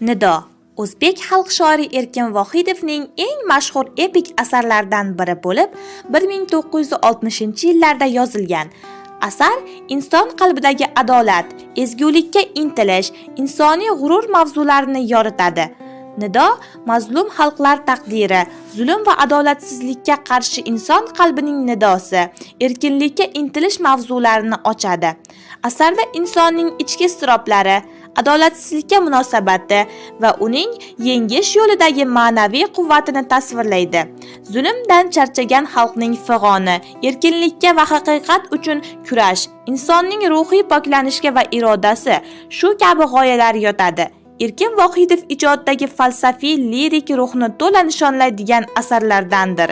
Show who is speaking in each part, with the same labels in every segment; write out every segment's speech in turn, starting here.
Speaker 1: Nido o'zbek xalq shoiri Erkin Vohidovning eng mashhur epik asarlaridan biri bo'lib, 1960-yillarda yozilgan. Asar inson qalbidagi adolat, ezgulikka intilish, insoniy g'urur mavzularini yoritadi. Nido mazlum xalqlar taqdiri, zulm va adolatsizlikka qarshi inson qalbining nidosi, erkinlikka intilish mavzularini ochadi. Asarda insonning ichki iztiroblari, adolatsizlikka munosabati va uning yengish yo'lidagi ma'naviy quvvatini tasvirlaydi. Zulmdan charchagan xalqning fig'oni, erkinlikka va haqiqat uchun kurash, insonning ruhiy poklanishiga va irodasi shu kabi g'oyalar yotadi. Erkin Vohidov ijodidagi falsafiy lirik ruhni to'la nishonlaydigan asarlardandir.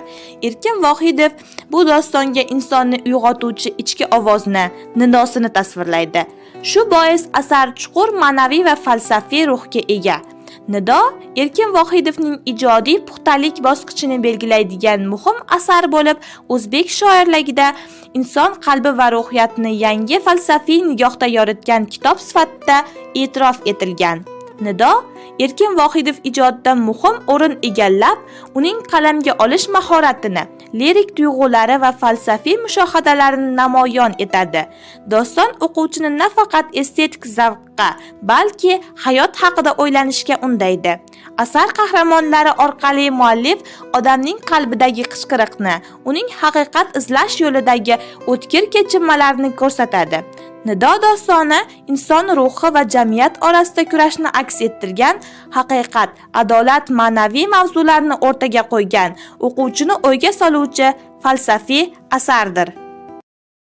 Speaker 1: Erkin Vohidov bu dostonga insonni uyg'otuvchi ichki ovozni, nidosini tasvirlaydi. Shu bois asar chuqur ma'naviy va falsafiy ruhga ega. Nido Erkin Vohidovning ijodiy puxtalik bosqichini belgilaydigan muhim asar bo'lib, o'zbek shoirligida inson qalbi va ruhiyatini yangi falsafiy nigohda yoritgan kitob sifatida e'tirof etilgan. Nido Erkin Vohidov ijodida muhim o'rin egallab, uning qalamga olish mahoratini, lirik tuyg'ulari va falsafiy mushohadalarini namoyon etadi. Doston o'quvchini nafaqat estetik zavqqa, balki hayot haqida o'ylanishga undaydi. Asar qahramonlari orqali muallif odamning qalbidagi qichqiriqni, uning haqiqat izlash yo'lidagi o'tkir kechinmalarni ko'rsatadi. Nido dostoni inson ruhi va jamiyat orasida kurashni aks ettirgan, haqiqat, adolat, ma'naviy mavzularni o'rtaga qo'ygan, o'quvchini o'yga soluvchi falsafiy asardir.